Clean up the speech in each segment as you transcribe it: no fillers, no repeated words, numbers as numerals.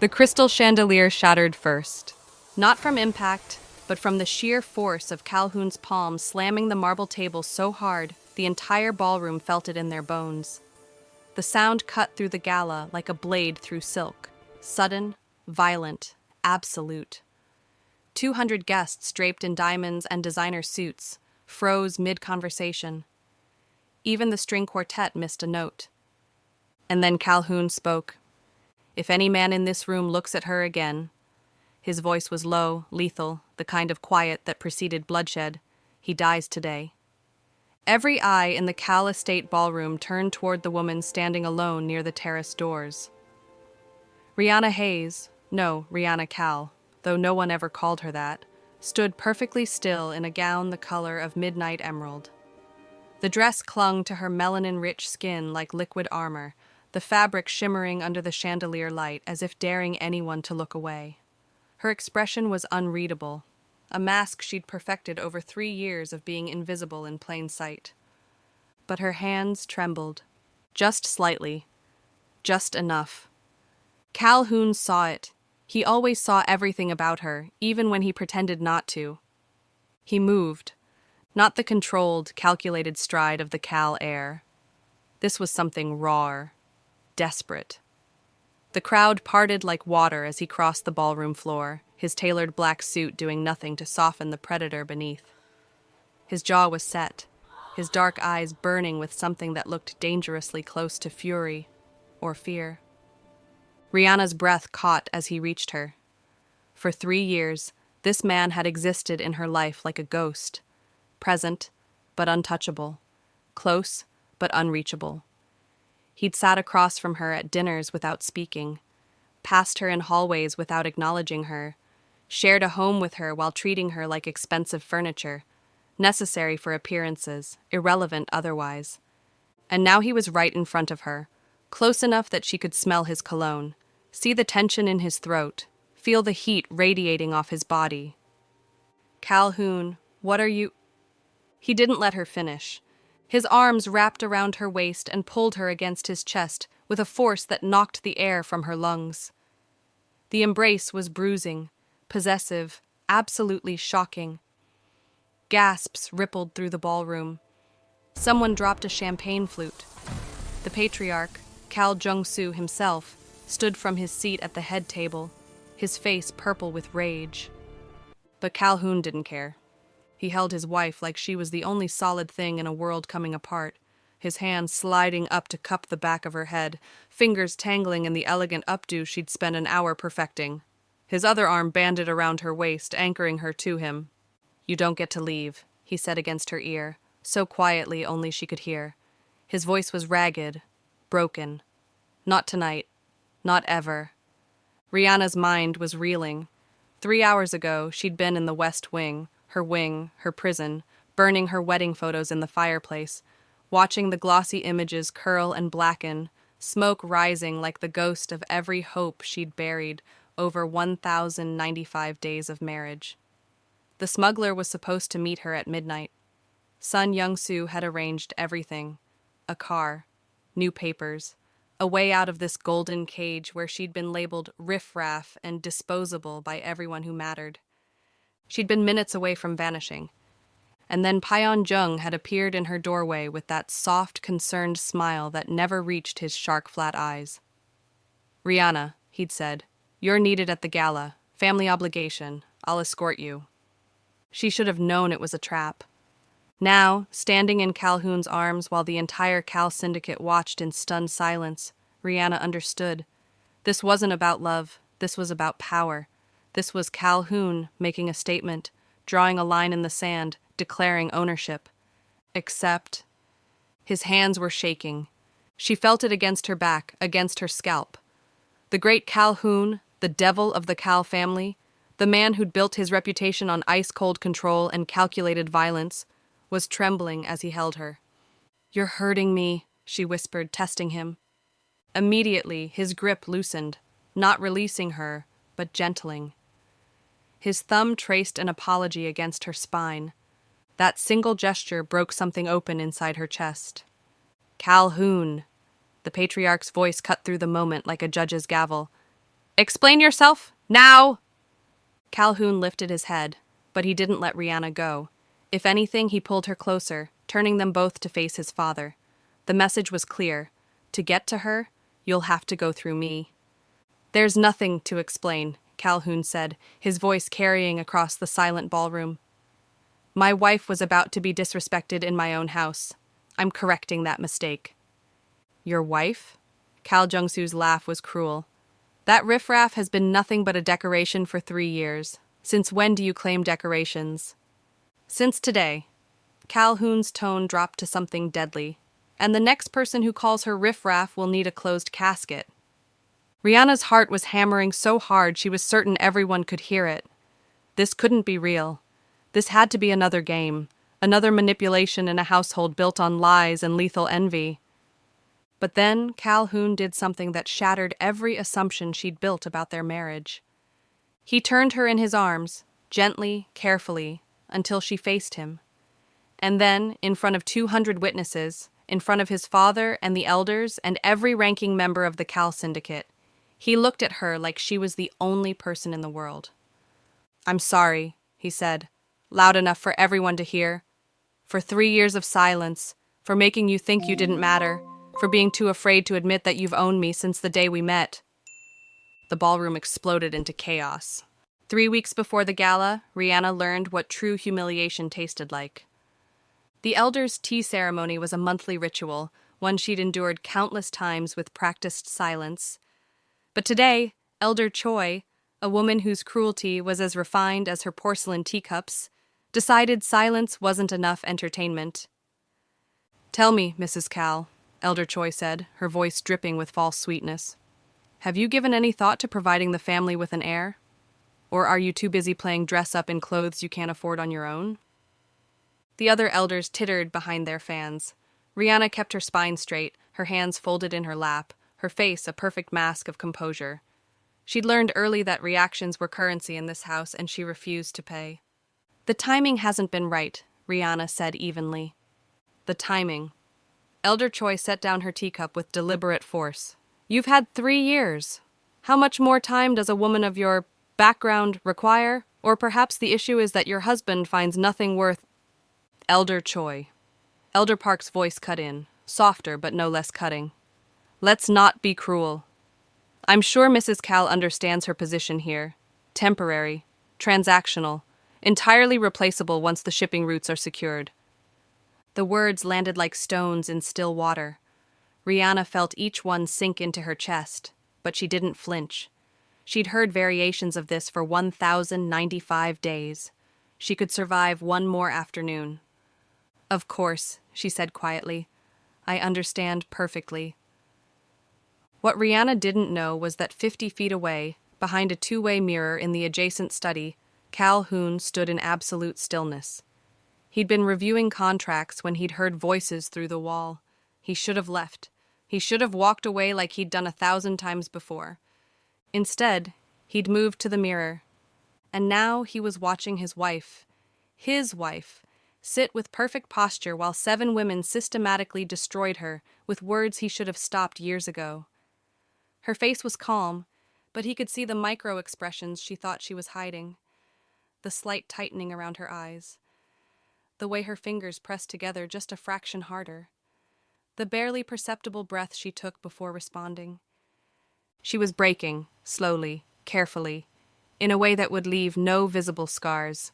The crystal chandelier shattered first. Not from impact, but from the sheer force of Calhoun's palm slamming the marble table so hard, the entire ballroom felt it in their bones. The sound cut through the gala like a blade through silk. Sudden, violent, absolute. 200 guests draped in diamonds and designer suits froze mid-conversation. Even the string quartet missed a note. And then Calhoun spoke. "If any man in this room looks at her again," his voice was low, lethal, the kind of quiet that preceded bloodshed, "he dies today." Every eye in the Cal Estate ballroom turned toward the woman standing alone near the terrace doors. Rihanna Hayes, no, Rihanna Cal, though no one ever called her that, stood perfectly still in a gown the color of midnight emerald. The dress clung to her melanin-rich skin like liquid armor, the fabric shimmering under the chandelier light as if daring anyone to look away. Her expression was unreadable, a mask she'd perfected over 3 years of being invisible in plain sight. But her hands trembled, just slightly, just enough. Calhoun saw it. He always saw everything about her, even when he pretended not to. He moved, not the controlled, calculated stride of the Cal air. This was something raw, desperate. The crowd parted like water as he crossed the ballroom floor, his tailored black suit doing nothing to soften the predator beneath. His jaw was set, his dark eyes burning with something that looked dangerously close to fury or fear. Rihanna's breath caught as he reached her. For 3 years, this man had existed in her life like a ghost, present but untouchable, close but unreachable. He'd sat across from her at dinners without speaking, passed her in hallways without acknowledging her, shared a home with her while treating her like expensive furniture, necessary for appearances, irrelevant otherwise. And now he was right in front of her, close enough that she could smell his cologne, see the tension in his throat, feel the heat radiating off his body. "Calhoun, what are you—" He didn't let her finish. His arms wrapped around her waist and pulled her against his chest with a force that knocked the air from her lungs. The embrace was bruising, possessive, absolutely shocking. Gasps rippled through the ballroom. Someone dropped a champagne flute. The patriarch, Cal Jung-soo himself, stood from his seat at the head table, his face purple with rage. But Calhoun didn't care. He held his wife like she was the only solid thing in a world coming apart, his hand sliding up to cup the back of her head, fingers tangling in the elegant updo she'd spent an hour perfecting. His other arm banded around her waist, anchoring her to him. "You don't get to leave," he said against her ear, so quietly only she could hear. His voice was ragged, broken. Not tonight. Not ever. Rihanna's mind was reeling. 3 hours ago, she'd been in the West Wing, her prison, burning her wedding photos in the fireplace, watching the glossy images curl and blacken, smoke rising like the ghost of every hope she'd buried over 1,095 days of marriage. The smuggler was supposed to meet her at midnight. Sun Young-soo had arranged everything. A car, new papers, a way out of this golden cage where she'd been labeled riffraff and disposable by everyone who mattered. She'd been minutes away from vanishing. And then Payeon Jung had appeared in her doorway with that soft, concerned smile that never reached his shark-flat eyes. "Rihanna," he'd said, "you're needed at the gala. Family obligation. I'll escort you." She should have known it was a trap. Now, standing in Calhoun's arms while the entire Cal syndicate watched in stunned silence, Rihanna understood. This wasn't about love. This was about power. This was Calhoun making a statement, drawing a line in the sand, declaring ownership. Except, his hands were shaking. She felt it against her back, against her scalp. The great Calhoun, the devil of the Cal family, the man who'd built his reputation on ice-cold control and calculated violence, was trembling as he held her. "You're hurting me," she whispered, testing him. Immediately, his grip loosened, not releasing her, but gentling. His thumb traced an apology against her spine. That single gesture broke something open inside her chest. "Calhoun," the patriarch's voice cut through the moment like a judge's gavel. Explain yourself, now! Calhoun lifted his head, but he didn't let Rihanna go. If anything, he pulled her closer, turning them both to face his father. The message was clear. To get to her, you'll have to go through me. There's nothing to explain, Calhoun said, his voice carrying across the silent ballroom. My wife was about to be disrespected in my own house. I'm correcting that mistake. Your wife? Cal Jung-soo's laugh was cruel. That riffraff has been nothing but a decoration for 3 years. Since when do you claim decorations? Since today. Calhoun's tone dropped to something deadly. And the next person who calls her riffraff will need a closed casket. Rihanna's heart was hammering so hard she was certain everyone could hear it. This couldn't be real. This had to be another game, another manipulation in a household built on lies and lethal envy. But then Calhoun did something that shattered every assumption she'd built about their marriage. He turned her in his arms, gently, carefully, until she faced him. And then, in front of 200 witnesses, in front of his father and the elders and every ranking member of the Cal Syndicate, he looked at her like she was the only person in the world. I'm sorry, he said, loud enough for everyone to hear. For 3 years of silence, for making you think you didn't matter, for being too afraid to admit that you've owned me since the day we met. The ballroom exploded into chaos. 3 weeks before the gala, Rihanna learned what true humiliation tasted like. The elders' tea ceremony was a monthly ritual, one she'd endured countless times with practiced silence. But today, Elder Choi, a woman whose cruelty was as refined as her porcelain teacups, decided silence wasn't enough entertainment. Tell me, Mrs. Cal, Elder Choi said, her voice dripping with false sweetness. Have you given any thought to providing the family with an heir? Or are you too busy playing dress-up in clothes you can't afford on your own? The other elders tittered behind their fans. Rihanna kept her spine straight, her hands folded in her lap, her face a perfect mask of composure. She'd learned early that reactions were currency in this house, and she refused to pay. The timing hasn't been right, Rihanna said evenly. The timing. Elder Choi set down her teacup with deliberate force. You've had 3 years. How much more time does a woman of your background require? Or perhaps the issue is that your husband finds nothing worth... Elder Choi. Elder Park's voice cut in, softer but no less cutting. Let's not be cruel. I'm sure Mrs. Cal understands her position here. Temporary, transactional, entirely replaceable once the shipping routes are secured. The words landed like stones in still water. Rihanna felt each one sink into her chest, but she didn't flinch. She'd heard variations of this for 1,095 days. She could survive one more afternoon. Of course, she said quietly. I understand perfectly. What Rihanna didn't know was that 50 feet away, behind a two-way mirror in the adjacent study, Calhoun stood in absolute stillness. He'd been reviewing contracts when he'd heard voices through the wall. He should have left. He should have walked away like he'd done 1,000 times before. Instead, he'd moved to the mirror. And now he was watching his wife, sit with perfect posture while 7 women systematically destroyed her with words he should have stopped years ago. Her face was calm, but he could see the micro-expressions she thought she was hiding. The slight tightening around her eyes. The way her fingers pressed together just a fraction harder. The barely perceptible breath she took before responding. She was breaking, slowly, carefully, in a way that would leave no visible scars.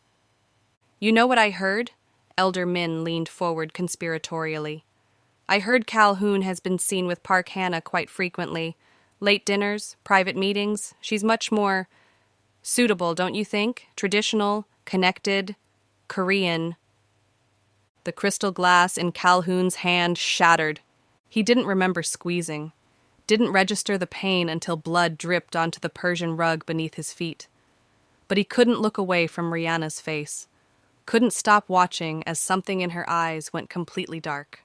You know what I heard? Elder Min leaned forward conspiratorially. I heard Calhoun has been seen with Park Hannah quite frequently. Late dinners, private meetings. She's much more suitable, don't you think? Traditional, connected, Korean. The crystal glass in Calhoun's hand shattered. He didn't remember squeezing. Didn't register the pain until blood dripped onto the Persian rug beneath his feet. But he couldn't look away from Rihanna's face. Couldn't stop watching as something in her eyes went completely dark.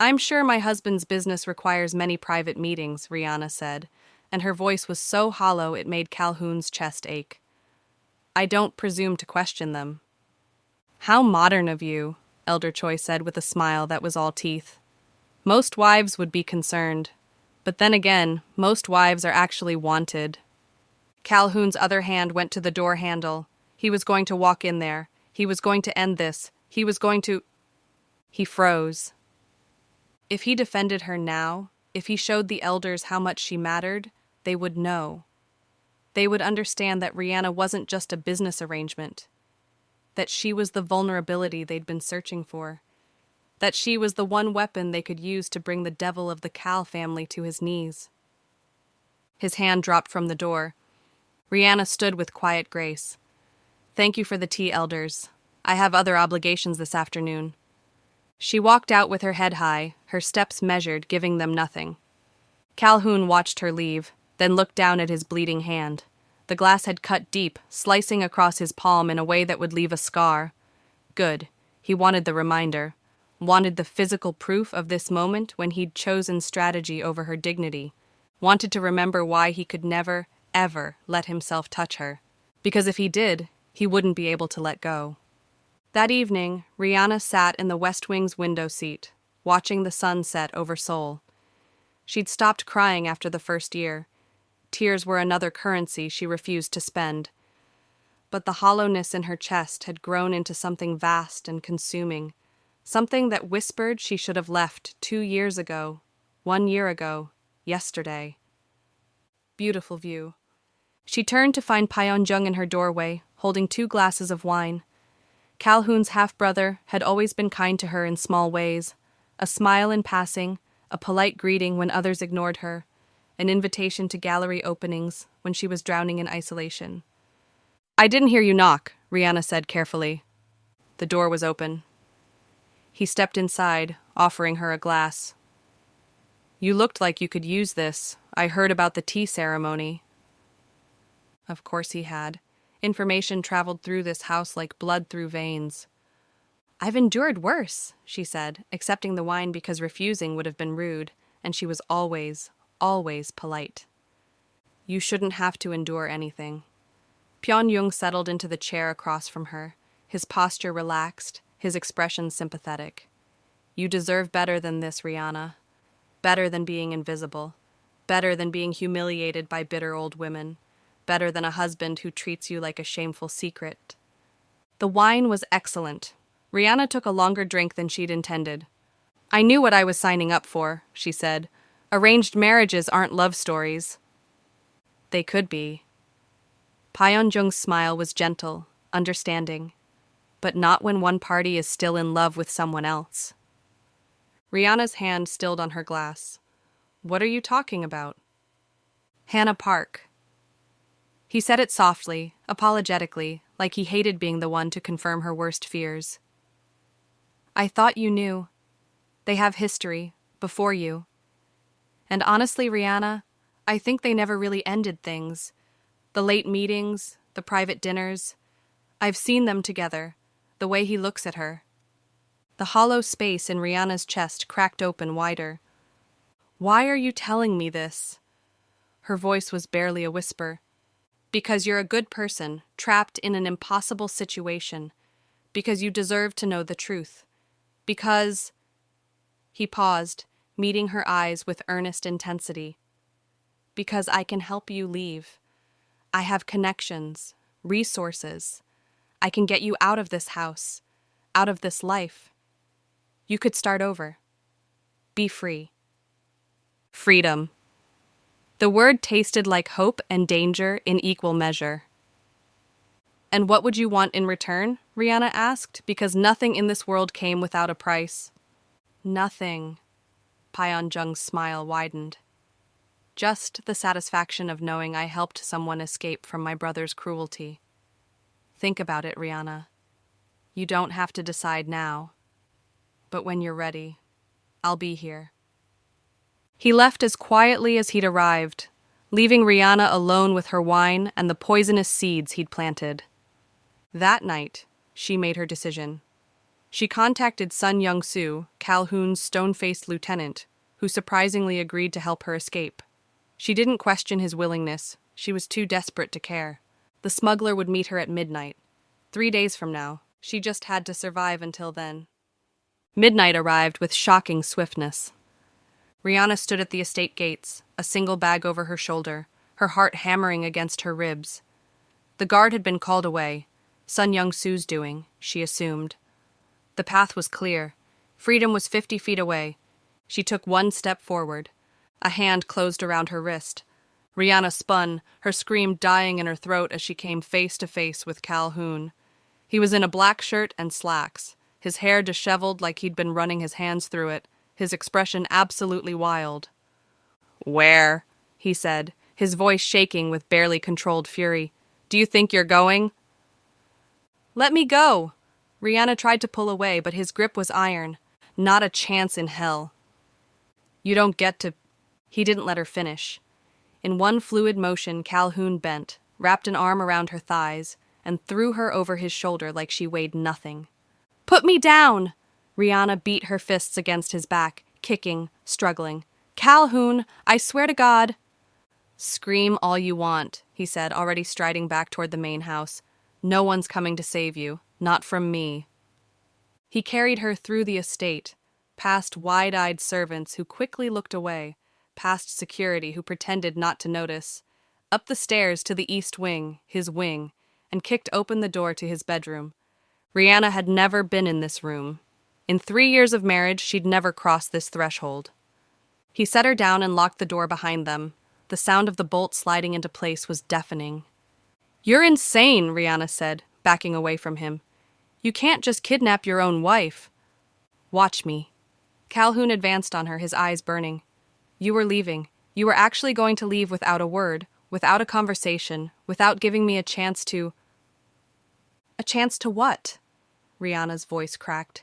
I'm sure my husband's business requires many private meetings, Rihanna said, and her voice was so hollow it made Calhoun's chest ache. I don't presume to question them. How modern of you, Elder Choi said with a smile that was all teeth. Most wives would be concerned. But then again, most wives are actually wanted, Calhoun's other hand went to the door handle. He was going to walk in there. He was going to end this. He was going to... He froze. If he defended her now, if he showed the elders how much she mattered, they would know. They would understand that Rihanna wasn't just a business arrangement, that she was the vulnerability they'd been searching for, that she was the one weapon they could use to bring the devil of the Cal family to his knees. His hand dropped from the door. Rihanna stood with quiet grace. "Thank you for the tea, elders. I have other obligations this afternoon." She walked out with her head high, her steps measured, giving them nothing. Calhoun watched her leave, then looked down at his bleeding hand. The glass had cut deep, slicing across his palm in a way that would leave a scar. Good. He wanted the reminder. Wanted the physical proof of this moment when he'd chosen strategy over her dignity. Wanted to remember why he could never, ever let himself touch her. Because if he did, he wouldn't be able to let go. That evening, Rihanna sat in the West Wing's window seat, watching the sun set over Seoul. She'd stopped crying after the first year. Tears were another currency she refused to spend. But the hollowness in her chest had grown into something vast and consuming, something that whispered she should have left 2 years ago, 1 year ago, yesterday. Beautiful view. She turned to find Pyeonjung in her doorway, holding 2 glasses of wine. Calhoun's half-brother had always been kind to her in small ways. A smile in passing, a polite greeting when others ignored her, an invitation to gallery openings when she was drowning in isolation. "I didn't hear you knock," Rihanna said carefully. The door was open. He stepped inside, offering her a glass. "You looked like you could use this. I heard about the tea ceremony." Of course he had. Information traveled through this house like blood through veins. "I've endured worse," she said, accepting the wine because refusing would have been rude, and she was always polite. "You shouldn't have to endure anything." Pyeonjung settled into the chair across from her, his posture relaxed, his expression sympathetic. "You deserve better than this, Rihanna. Better than being invisible. Better than being humiliated by bitter old women. Better than a husband who treats you like a shameful secret." The wine was excellent. Rihanna took a longer drink than she'd intended. "I knew what I was signing up for," she said. "Arranged marriages aren't love stories." They could be. Pyeonjung's smile was gentle, understanding, but not when one party is still in love with someone else. Rihanna's hand stilled on her glass. "What are you talking about?" "Hannah Park." He said it softly, apologetically, like he hated being the one to confirm her worst fears. "I thought you knew. They have history, before you. And honestly, Rihanna, I think they never really ended things. The late meetings, the private dinners. I've seen them together, the way he looks at her." The hollow space in Rihanna's chest cracked open wider. "Why are you telling me this?" Her voice was barely a whisper. "Because you're a good person, trapped in an impossible situation. Because you deserve to know the truth. Because..." He paused, meeting her eyes with earnest intensity. "Because I can help you leave. I have connections, resources. I can get you out of this house, out of this life. You could start over. Be free." Freedom. The word tasted like hope and danger in equal measure. "And what would you want in return?" Rihanna asked, because nothing in this world came without a price. "Nothing." Pyeonjung's smile widened. "Just the satisfaction of knowing I helped someone escape from my brother's cruelty. Think about it, Rihanna. You don't have to decide now. But when you're ready, I'll be here." He left as quietly as he'd arrived, leaving Rihanna alone with her wine and the poisonous seeds he'd planted. That night, she made her decision. She contacted Sun Young-soo, Calhoun's stone-faced lieutenant, who surprisingly agreed to help her escape. She didn't question his willingness. She was too desperate to care. The smuggler would meet her at midnight. 3 days from now. She just had to survive until then. Midnight arrived with shocking swiftness. Rihanna stood at the estate gates, a single bag over her shoulder, her heart hammering against her ribs. The guard had been called away. Sun Young-su's doing, she assumed. The path was clear. Freedom was 50 feet away. She took one step forward. A hand closed around her wrist. Rihanna spun, her scream dying in her throat as she came face to face with Calhoun. He was in a black shirt and slacks, his hair disheveled like he'd been running his hands through it, his expression absolutely wild. "Where?" he said, his voice shaking with barely controlled fury. "Do you think you're going?" "Let me go!" Rihanna tried to pull away, but his grip was iron. Not a chance in hell. "You don't get to—" He didn't let her finish. In one fluid motion, Calhoun bent, wrapped an arm around her thighs, and threw her over his shoulder like she weighed nothing. "Put me down!" Rihanna beat her fists against his back, kicking, struggling. "Calhoun, I swear to God—" "Scream all you want," he said, already striding back toward the main house. "No one's coming to save you. Not from me." He carried her through the estate, past wide-eyed servants who quickly looked away, past security who pretended not to notice, up the stairs to the east wing, his wing, and kicked open the door to his bedroom. Rihanna had never been in this room. In 3 years of marriage, she'd never crossed this threshold. He set her down and locked the door behind them. The sound of the bolt sliding into place was deafening. "You're insane," Rihanna said, backing away from him. "You can't just kidnap your own wife." "Watch me." Calhoun advanced on her, his eyes burning. "You were leaving. You were actually going to leave without a word, without a conversation, without giving me a chance to—" "A chance to what?" Rihanna's voice cracked.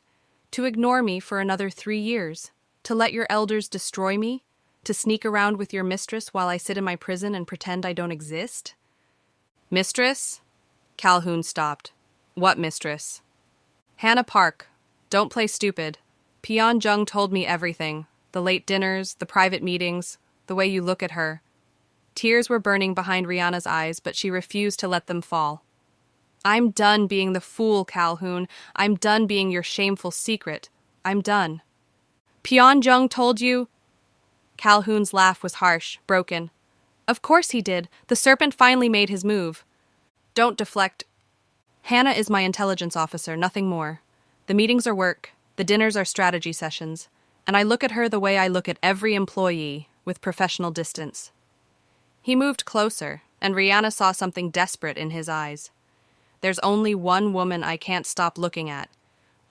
"To ignore me for another 3 years? To let your elders destroy me? To sneak around with your mistress while I sit in my prison and pretend I don't exist?" "Mistress?" Calhoun stopped. "What mistress?" "Hannah Park. Don't play stupid. Peon Jung told me everything. The late dinners, the private meetings, the way you look at her." Tears were burning behind Rihanna's eyes, but she refused to let them fall. "I'm done being the fool, Calhoun. I'm done being your shameful secret. I'm done." "Peon Jung told you—" Calhoun's laugh was harsh, broken. "Of course he did. The serpent finally made his move." "Don't deflect." "Hannah is my intelligence officer, nothing more. The meetings are work, the dinners are strategy sessions, and I look at her the way I look at every employee, with professional distance." He moved closer, and Rihanna saw something desperate in his eyes. "There's only one woman I can't stop looking at.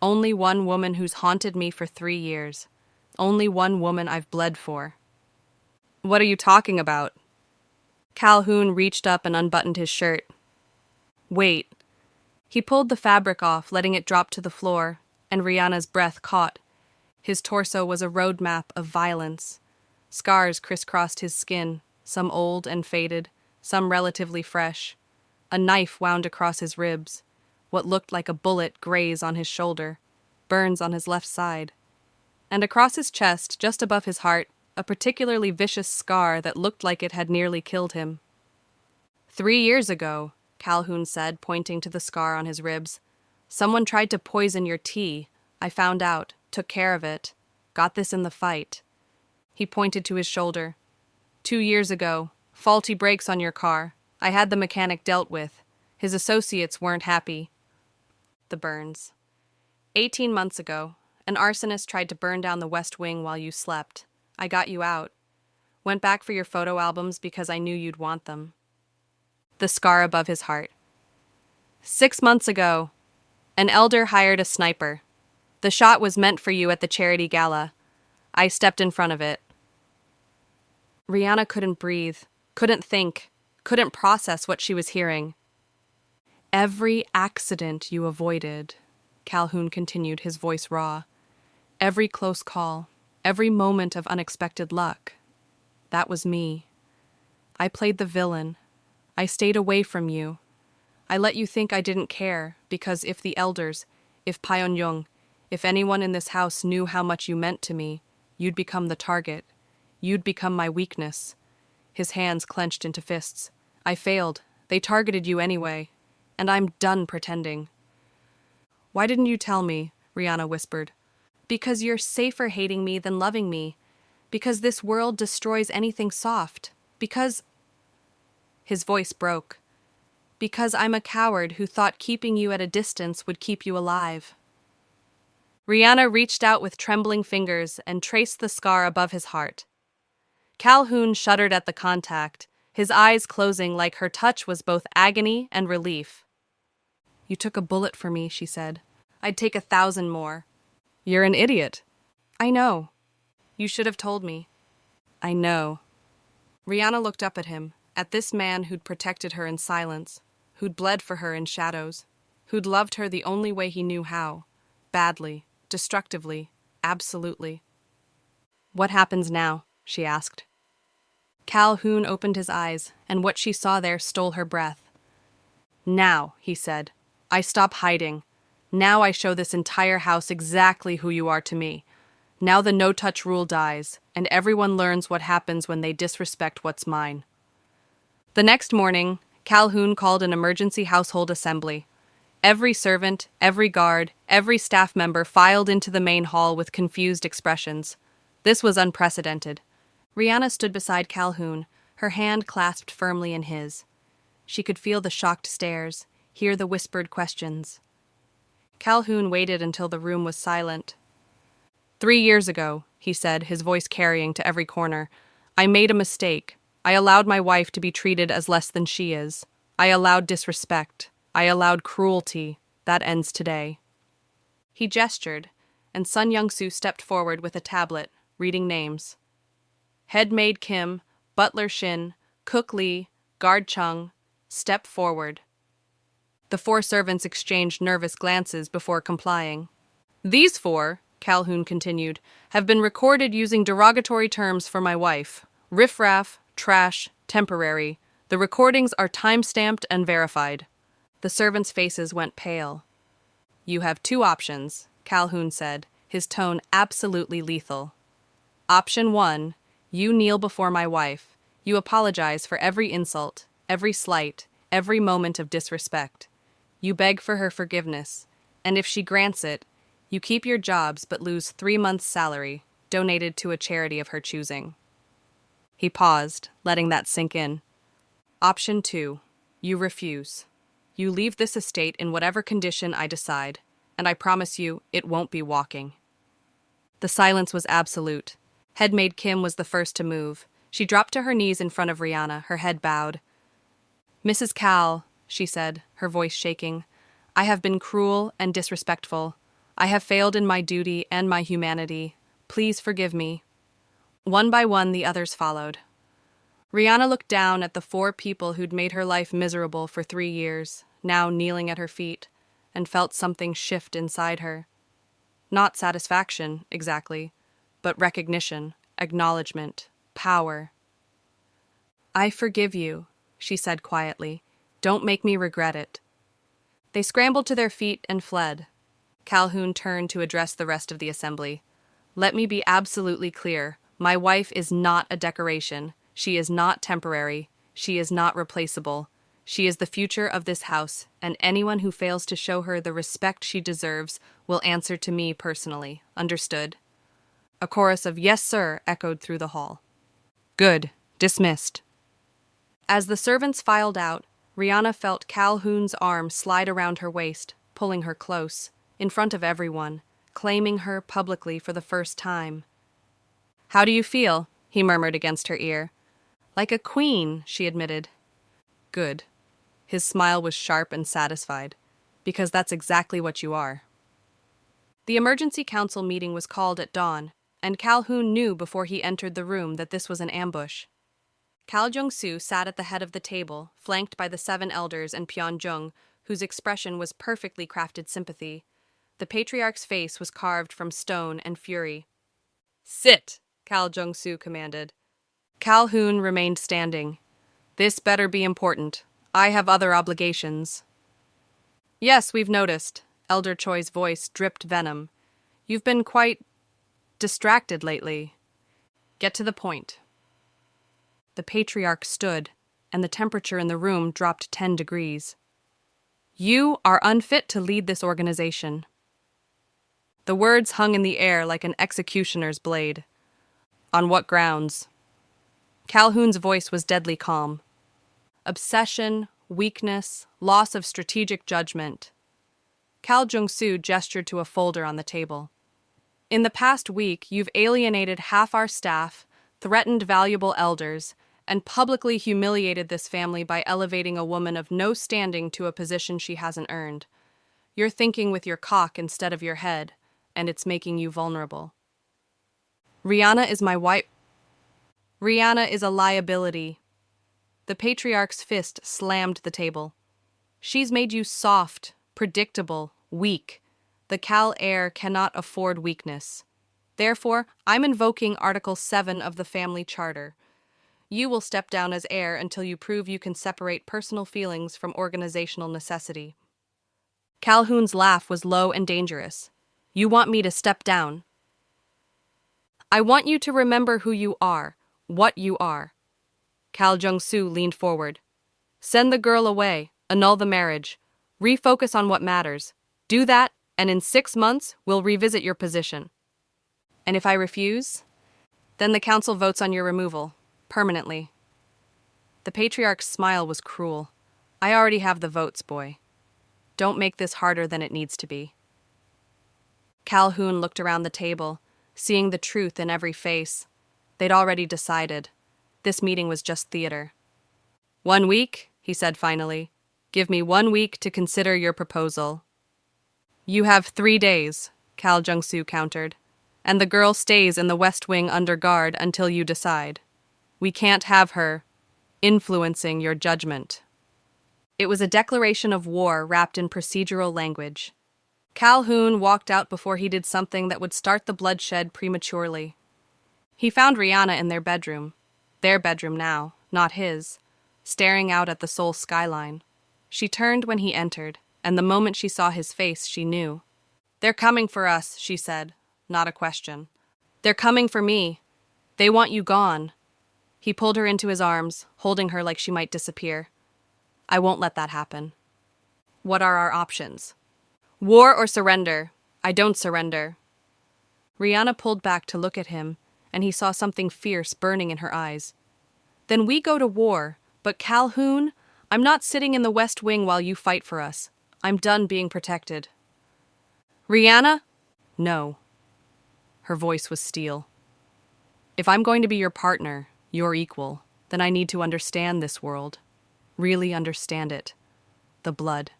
Only one woman who's haunted me for 3 years. Only one woman I've bled for." "What are you talking about?" Calhoun reached up and unbuttoned his shirt. "Wait." He pulled the fabric off, letting it drop to the floor, and Rihanna's breath caught. His torso was a roadmap of violence. Scars crisscrossed his skin, some old and faded, some relatively fresh. A knife wound across his ribs. What looked like a bullet grazed on his shoulder, burns on his left side. And across his chest, just above his heart, a particularly vicious scar that looked like it had nearly killed him. 3 years ago," Calhoun said, pointing to the scar on his ribs. "Someone tried to poison your tea. I found out, took care of it. Got this in the fight." He pointed to his shoulder. 2 years ago, faulty brakes on your car. I had the mechanic dealt with. His associates weren't happy." The burns. 18 months ago, an arsonist tried to burn down the West Wing while you slept. I got you out. Went back for your photo albums because I knew you'd want them. The scar above his heart. 6 months ago, an elder hired a sniper. The shot was meant for you at the charity gala. I stepped in front of it. Rihanna couldn't breathe, couldn't think, couldn't process what she was hearing. "Every accident you avoided," Calhoun continued, his voice raw. "Every close call, every moment of unexpected luck. That was me. I played the villain. I stayed away from you. I let you think I didn't care, because if the elders, if Pyongyang, if anyone in this house knew how much you meant to me, you'd become the target. You'd become my weakness." His hands clenched into fists. "I failed. They targeted you anyway. And I'm done pretending." "Why didn't you tell me?" Rihanna whispered. "Because you're safer hating me than loving me. Because this world destroys anything soft. Because—" His voice broke. Because I'm a coward who thought keeping you at a distance would keep you alive. Rihanna reached out with trembling fingers and traced the scar above his heart. Calhoun shuddered at the contact, his eyes closing like her touch was both agony and relief. You took a bullet for me, she said. I'd take 1,000 more. You're an idiot. I know. You should have told me. I know. Rihanna looked up at him, at this man who'd protected her in silence, who'd bled for her in shadows, who'd loved her the only way he knew how, badly, destructively, absolutely. What happens now? She asked. Calhoun opened his eyes, and what she saw there stole her breath. Now, he said, I stop hiding. Now I show this entire house exactly who you are to me. Now the no-touch rule dies, and everyone learns what happens when they disrespect what's mine. The next morning, Calhoun called an emergency household assembly. Every servant, every guard, every staff member filed into the main hall with confused expressions. This was unprecedented. Rihanna stood beside Calhoun, her hand clasped firmly in his. She could feel the shocked stares, hear the whispered questions. Calhoun waited until the room was silent. 3 years ago, he said, his voice carrying to every corner, I made a mistake. I allowed my wife to be treated as less than she is. I allowed disrespect. I allowed cruelty. That ends today. He gestured, and Sun Young-soo stepped forward with a tablet, reading names. Head maid Kim, butler Shin, cook Lee, guard Chung, step forward. The 4 servants exchanged nervous glances before complying. These 4, Calhoun continued, have been recorded using derogatory terms for my wife. Riffraff, trash, temporary. The recordings are time-stamped and verified. The servants' faces went pale. You have 2 options, Calhoun said, his tone absolutely lethal. Option 1, you kneel before my wife. You apologize for every insult, every slight, every moment of disrespect. You beg for her forgiveness, and if she grants it, you keep your jobs but lose 3 months' salary, donated to a charity of her choosing. He paused, letting that sink in. Option 2, you refuse. You leave this estate in whatever condition I decide, and I promise you it won't be walking. The silence was absolute. Headmaid Kim was the first to move. She dropped to her knees in front of Rihanna, her head bowed. Mrs. Cal, she said, her voice shaking, I have been cruel and disrespectful. I have failed in my duty and my humanity. Please forgive me. One by one, the others followed. Rihanna looked down at the 4 people who'd made her life miserable for 3 years, now kneeling at her feet, and felt something shift inside her. Not satisfaction, exactly, but recognition, acknowledgement, power. I forgive you, she said quietly. Don't make me regret it. They scrambled to their feet and fled. Calhoun turned to address the rest of the assembly. Let me be absolutely clear. My wife is not a decoration. She is not temporary. She is not replaceable. She is the future of this house, and anyone who fails to show her the respect she deserves will answer to me personally. Understood? A chorus of "Yes, sir" echoed through the hall. Good. Dismissed. As the servants filed out, Rihanna felt Calhoun's arm slide around her waist, pulling her close, in front of everyone, claiming her publicly for the first time. How do you feel? He murmured against her ear. Like a queen, she admitted. Good. His smile was sharp and satisfied, because that's exactly what you are. The emergency council meeting was called at dawn, and Calhoun knew before he entered the room that this was an ambush. Kal Jong-soo sat at the head of the table, flanked by the 7 elders and Pyeon-jung, whose expression was perfectly crafted sympathy. The patriarch's face was carved from stone and fury. Sit, Kal Jong-soo commanded. Calhoun remained standing. This better be important. I have other obligations. Yes, we've noticed. Elder Choi's voice dripped venom. You've been quite distracted lately. Get to the point. The patriarch stood, and the temperature in the room dropped 10 degrees. You are unfit to lead this organization. The words hung in the air like an executioner's blade. On what grounds? Calhoun's voice was deadly calm. obsession, weakness, loss of strategic judgment. Kal Jung-soo gestured to a folder on the table. In the past week, you've alienated half our staff, threatened valuable elders, and publicly humiliated this family by elevating a woman of no standing to a position she hasn't earned. You're thinking with your cock instead of your head, and it's making you vulnerable. Rihanna is my wife. Rihanna is a liability. The patriarch's fist slammed the table. She's made you soft, predictable, weak. The Kal heir cannot afford weakness. Therefore, I'm invoking Article 7 of the family charter. You will step down as heir until you prove you can separate personal feelings from organizational necessity. Calhoun's laugh was low and dangerous. You want me to step down? I want you to remember who you are, what you are. Kal Jung-soo leaned forward. Send the girl away, annul the marriage, refocus on what matters. Do that, and in 6 months, we'll revisit your position. And if I refuse, then the council votes on your removal, permanently. The patriarch's smile was cruel. I already have the votes, boy. Don't make this harder than it needs to be. Calhoun looked around the table, seeing the truth in every face. They'd already decided. This meeting was just theater. 1 week, he said finally. Give me 1 week to consider your proposal. You have 3 days, Kal Jung-soo countered, and the girl stays in the West Wing under guard until you decide. We can't have her influencing your judgment. It was a declaration of war wrapped in procedural language. Calhoun walked out before he did something that would start the bloodshed prematurely. He found Rihanna in their bedroom now, not his, staring out at the Seoul skyline. She turned when he entered, and the moment she saw his face, she knew. They're coming for us, she said, not a question. They're coming for me. They want you gone. He pulled her into his arms, holding her like she might disappear. I won't let that happen. What are our options? War or surrender? I don't surrender. Rihanna pulled back to look at him, and he saw something fierce burning in her eyes. Then we go to war, but Calhoun, I'm not sitting in the West Wing while you fight for us. I'm done being protected. Rihanna? No. Her voice was steel. If I'm going to be your partner, your equal, then I need to understand this world. Really understand it. The blood,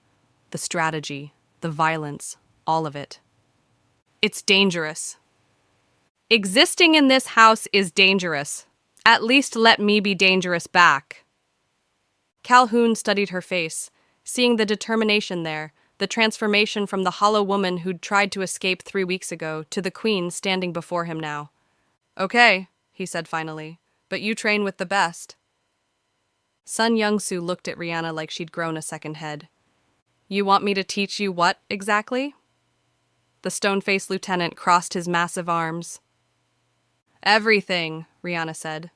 the strategy, the violence, all of it. It's dangerous. Existing in this house is dangerous. At least let me be dangerous back. Calhoun studied her face, seeing the determination there, the transformation from the hollow woman who'd tried to escape 3 weeks ago to the queen standing before him now. Okay, he said finally, but you train with the best. Sun Young-soo looked at Rihanna like she'd grown a second head. You want me to teach you what, exactly? The stone-faced lieutenant crossed his massive arms. Everything, Rihanna said.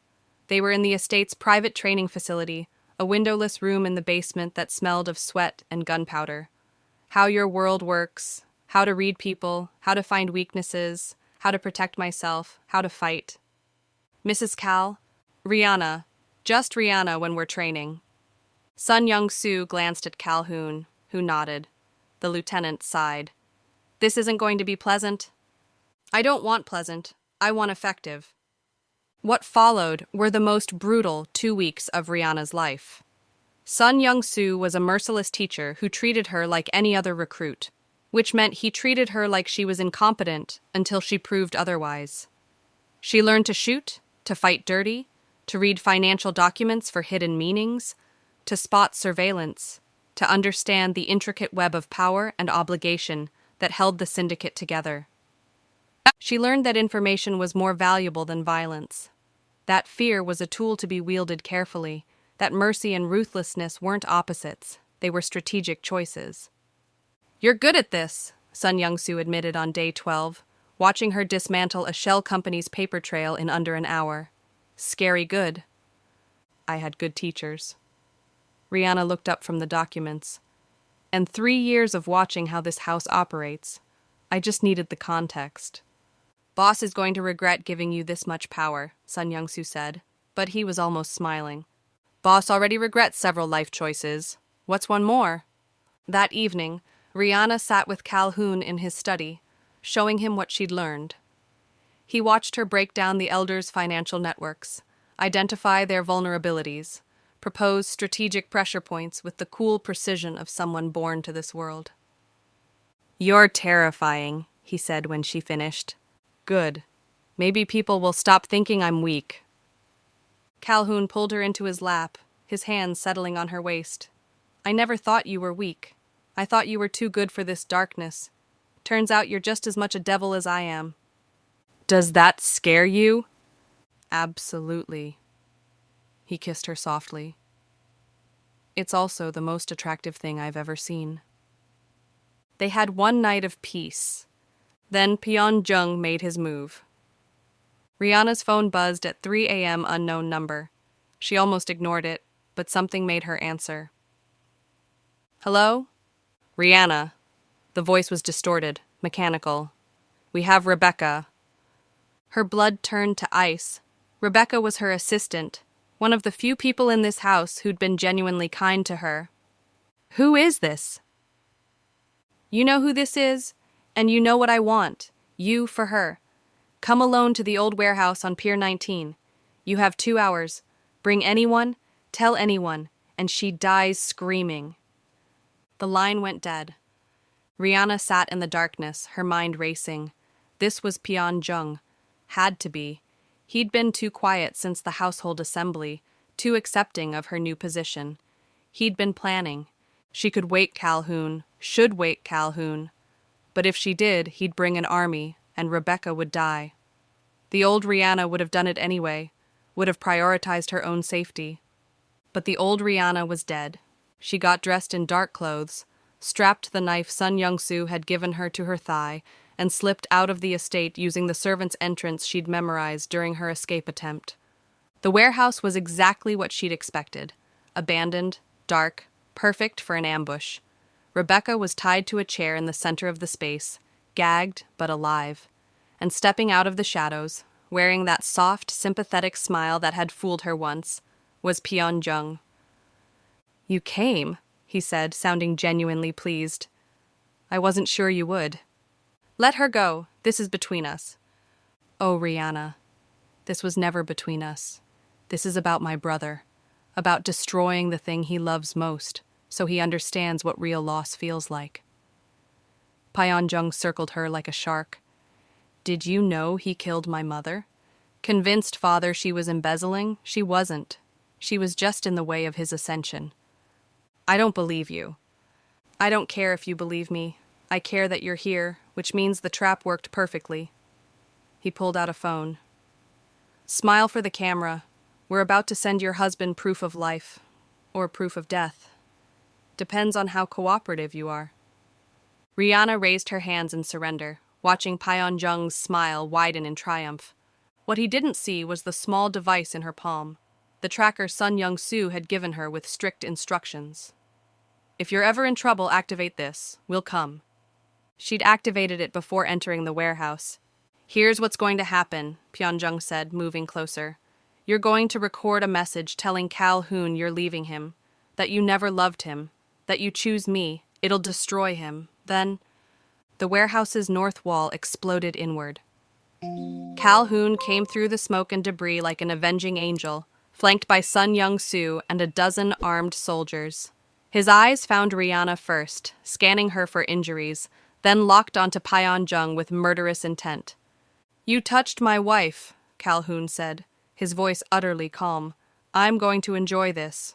They were in the estate's private training facility, a windowless room in the basement that smelled of sweat and gunpowder. How your world works, how to read people, how to find weaknesses, how to protect myself, how to fight. Mrs. Kal, Rihanna, just Rihanna when we're training. Sun Young-soo glanced at Calhoun, who nodded. The lieutenant sighed. This isn't going to be pleasant. I don't want pleasant. I want effective. What followed were the most brutal 2 weeks of Rihanna's life. Sun Young-soo was a merciless teacher who treated her like any other recruit, which meant he treated her like she was incompetent until she proved otherwise. She learned to shoot, to fight dirty, to read financial documents for hidden meanings, to spot surveillance, to understand the intricate web of power and obligation that held the syndicate together. She learned that information was more valuable than violence. That fear was a tool to be wielded carefully, that mercy and ruthlessness weren't opposites, they were strategic choices. You're good at this, Sun Young-soo admitted on day 12, watching her dismantle a shell company's paper trail in under an hour. Scary good. I had good teachers. Rihanna looked up from the documents. And 3 years of watching how this house operates. I just needed the context. Boss is going to regret giving you this much power, Sun Young-soo said, but he was almost smiling. Boss already regrets several life choices. What's one more? That evening, Rihanna sat with Calhoun in his study, showing him what she'd learned. He watched her break down the elders' financial networks, identify their vulnerabilities, propose strategic pressure points with the cool precision of someone born to this world. "You're terrifying," he said when she finished. "Good. Maybe people will stop thinking I'm weak." Calhoun pulled her into his lap, his hands settling on her waist. "I never thought you were weak. I thought you were too good for this darkness. Turns out you're just as much a devil as I am." "Does that scare you?" "Absolutely." He kissed her softly. "It's also the most attractive thing I've ever seen." They had one night of peace. Then Pyeongjung made his move. Rihanna's phone buzzed at 3 a.m. unknown number. She almost ignored it, but something made her answer. "Hello? Rihanna." The voice was distorted, mechanical. "We have Rebecca." Her blood turned to ice. Rebecca was her assistant, one of the few people in this house who'd been genuinely kind to her. "Who is this?" "You know who this is, and you know what I want. You for her. Come alone to the old warehouse on Pier 19. You have 2 hours. Bring anyone, tell anyone, and she dies screaming." The line went dead. Rihanna sat in the darkness, her mind racing. This was Pyeongjung. Had to be. He'd been too quiet since the household assembly, too accepting of her new position. He'd been planning. She could wake Calhoun, should wake Calhoun. But if she did, he'd bring an army, and Rebecca would die. The old Rihanna would have done it anyway, would have prioritized her own safety. But the old Rihanna was dead. She got dressed in dark clothes, strapped the knife Sun Young-soo had given her to her thigh, and slipped out of the estate using the servant's entrance she'd memorized during her escape attempt. The warehouse was exactly what she'd expected. Abandoned, dark, perfect for an ambush. Rebecca was tied to a chair in the center of the space, gagged but alive. And stepping out of the shadows, wearing that soft, sympathetic smile that had fooled her once, was Pyeongjung. "You came," he said, sounding genuinely pleased. "I wasn't sure you would." "Let her go. This is between us." "Oh, Rihanna, this was never between us. This is about my brother, about destroying the thing he loves most, so he understands what real loss feels like." Pyeongjung circled her like a shark. "Did you know he killed my mother? Convinced father she was embezzling, she wasn't. She was just in the way of his ascension." "I don't believe you." "I don't care if you believe me. I care that you're here, which means the trap worked perfectly." He pulled out a phone. "Smile for the camera. We're about to send your husband proof of life. Or proof of death. Depends on how cooperative you are." Rihanna raised her hands in surrender, watching Pyeongjung's smile widen in triumph. What he didn't see was the small device in her palm, the tracker Sun Young-soo had given her with strict instructions. "If you're ever in trouble, activate this. We'll come." She'd activated it before entering the warehouse. "Here's what's going to happen," Pyeongjung said, moving closer. "You're going to record a message telling Calhoun you're leaving him, that you never loved him, that you choose me. It'll destroy him. Then..." The warehouse's north wall exploded inward. Calhoun came through the smoke and debris like an avenging angel, flanked by Sun Young-soo and a dozen armed soldiers. His eyes found Rihanna first, scanning her for injuries, then locked onto Pyeongjung with murderous intent. "You touched my wife," Calhoun said, his voice utterly calm. "I'm going to enjoy this."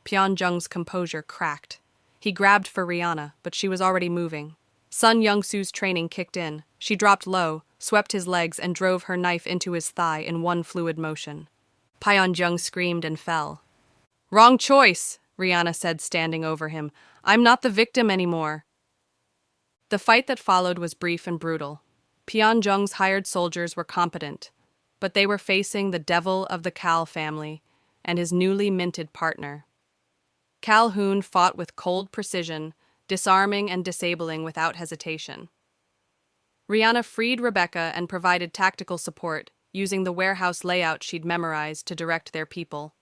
Pyeongjung's composure cracked. He grabbed for Rihanna, but she was already moving. Sun Young-soo's training kicked in. She dropped low, swept his legs, and drove her knife into his thigh in one fluid motion. Pyeongjung screamed and fell. "Wrong choice," Rihanna said, standing over him. "I'm not the victim anymore." The fight that followed was brief and brutal. Pyeongjung's hired soldiers were competent, but they were facing the devil of the Cal family and his newly minted partner. Calhoun fought with cold precision, disarming and disabling without hesitation. Rihanna freed Rebecca and provided tactical support, using the warehouse layout she'd memorized to direct their people.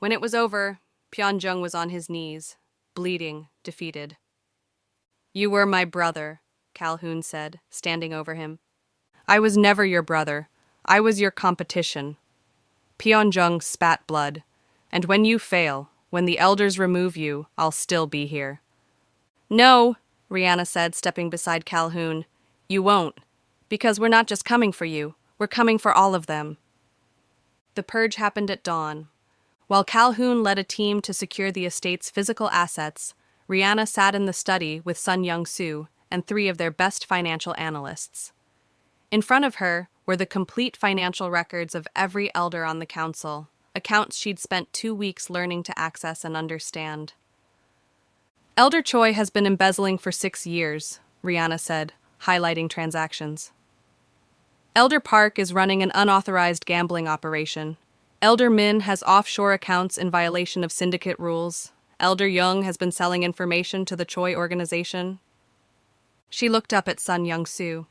When it was over, Pyeongjung was on his knees, bleeding, defeated. "You were my brother," Calhoun said, standing over him. "I was never your brother. I was your competition." Pyeongjung spat blood. "And when you fail, when the elders remove you, I'll still be here." "No," Rihanna said, stepping beside Calhoun. "You won't. Because we're not just coming for you. We're coming for all of them." The purge happened at dawn. While Calhoun led a team to secure the estate's physical assets, Rihanna sat in the study with Sun Young-soo and 3 of their best financial analysts. In front of her were the complete financial records of every elder on the council, accounts she'd spent 2 weeks learning to access and understand. "Elder Choi has been embezzling for 6 years, Rihanna said, highlighting transactions. "Elder Park is running an unauthorized gambling operation. Elder Min has offshore accounts in violation of syndicate rules. Elder Young has been selling information to the Choi organization." She looked up at Sun Young-soo.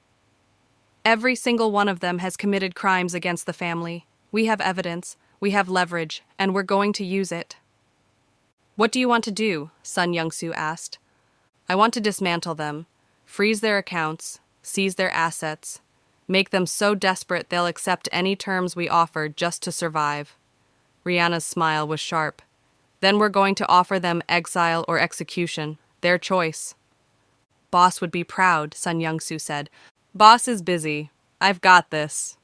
"Every single one of them has committed crimes against the family. We have evidence, we have leverage, and we're going to use it." "What do you want to do?" Sun Young-soo asked. "I want to dismantle them, freeze their accounts, seize their assets, make them so desperate they'll accept any terms we offer just to survive." Rihanna's smile was sharp. "Then we're going to offer them exile or execution, their choice." "Boss would be proud," Sun Young-soo said. "Boss is busy. I've got this."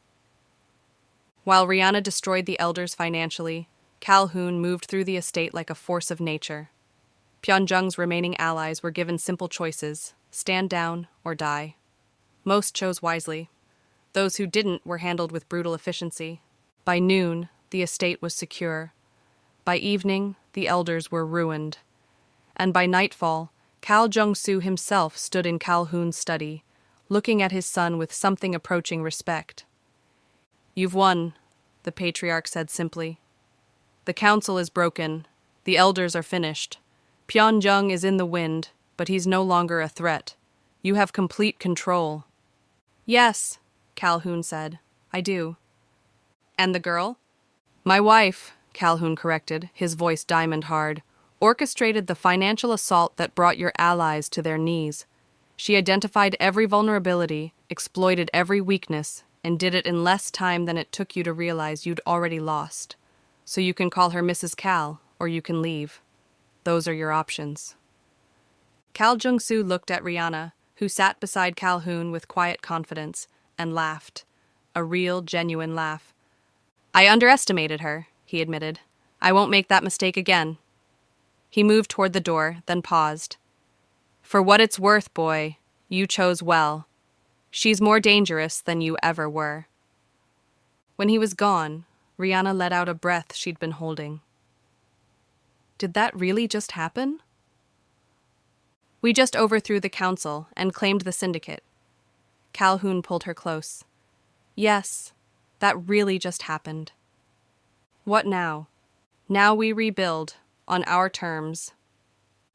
While Rihanna destroyed the elders financially, Calhoun moved through the estate like a force of nature. Pyeongjung's remaining allies were given simple choices: stand down or die. Most chose wisely. Those who didn't were handled with brutal efficiency. By noon, the estate was secure. By evening, the elders were ruined. And by nightfall, Kal Jung-soo himself stood in Calhoun's study, looking at his son with something approaching respect. "You've won," the patriarch said simply. "The council is broken. The elders are finished. Pyeongjung is in the wind, but he's no longer a threat. You have complete control." "Yes," Calhoun said. "I do." "And the girl?" "My wife," Calhoun corrected, his voice diamond hard, "orchestrated the financial assault that brought your allies to their knees. She identified every vulnerability, exploited every weakness, and did it in less time than it took you to realize you'd already lost. So you can call her Mrs. Cal, or you can leave. Those are your options." Kal Jung-soo looked at Rihanna, who sat beside Calhoun with quiet confidence, and laughed. A real, genuine laugh. "I underestimated her," he admitted. "I won't make that mistake again." He moved toward the door, then paused. "For what it's worth, boy, you chose well. She's more dangerous than you ever were." When he was gone, Rihanna let out a breath she'd been holding. Did that really just happen? "We just overthrew the council and claimed the syndicate." Calhoun pulled her close. "Yes, that really just happened." "What now?" "Now we rebuild, on our terms."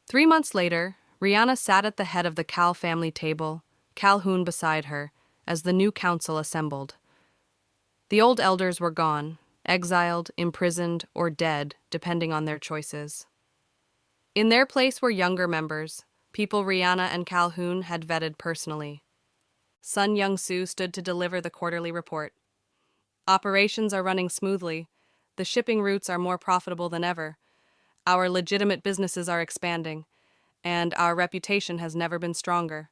3 months later, Rihanna sat at the head of the Cal family table, Calhoun beside her, as the new council assembled. The old elders were gone, exiled, imprisoned, or dead, depending on their choices. In their place were younger members, people Rihanna and Calhoun had vetted personally. Sun Young-soo stood to deliver the quarterly report. "Operations are running smoothly. The shipping routes are more profitable than ever. Our legitimate businesses are expanding, and our reputation has never been stronger."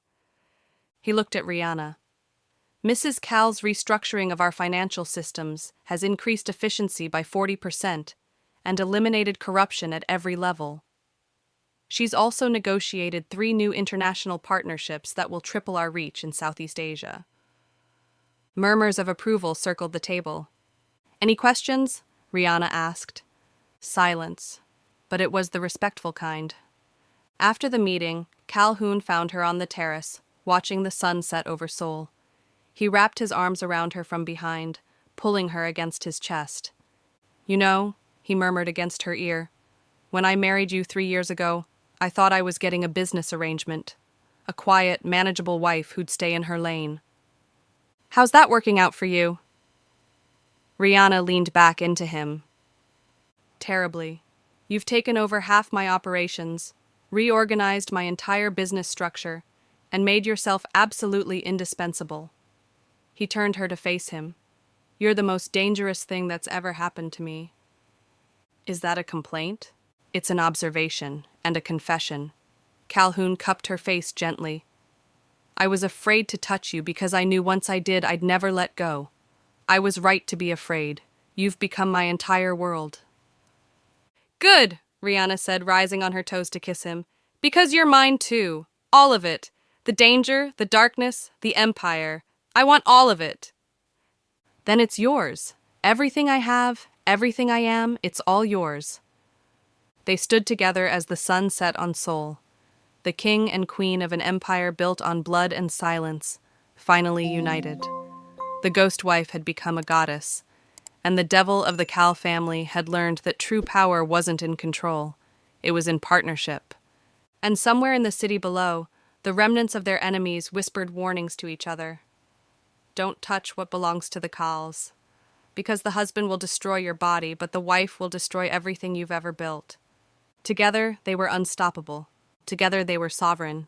He looked at Rihanna. "Mrs. Cal's restructuring of our financial systems has increased efficiency by 40% and eliminated corruption at every level. She's also negotiated 3 new international partnerships that will triple our reach in Southeast Asia." Murmurs of approval circled the table. "Any questions?" Rihanna asked. Silence, but it was the respectful kind. After the meeting, Calhoun found her on the terrace, watching the sun set over Seoul. He wrapped his arms around her from behind, pulling her against his chest. "You know," he murmured against her ear, "when I married you 3 years ago, I thought I was getting a business arrangement. A quiet, manageable wife who'd stay in her lane. How's that working out for you?" Rihanna leaned back into him. Terribly. You've taken over half my operations, reorganized my entire business structure, and made yourself absolutely indispensable. He turned her to face him. You're the most dangerous thing that's ever happened to me. Is that a complaint? It's an observation and a confession. Calhoun cupped her face gently. I was afraid to touch you because I knew once I did I'd never let go. I was right to be afraid. You've become my entire world. Good, Rihanna said, rising on her toes to kiss him. Because you're mine too. All of it. The danger, the darkness, the empire. I want all of it. Then it's yours. Everything I have, everything I am, it's all yours. They stood together as the sun set on Seoul. The king and queen of an empire built on blood and silence, finally united. The ghost wife had become a goddess, and the devil of the Cal family had learned that true power wasn't in control, it was in partnership. And somewhere in the city below, the remnants of their enemies whispered warnings to each other. Don't touch what belongs to the Cals, because the husband will destroy your body, but the wife will destroy everything you've ever built. Together, they were unstoppable. Together, they were sovereign.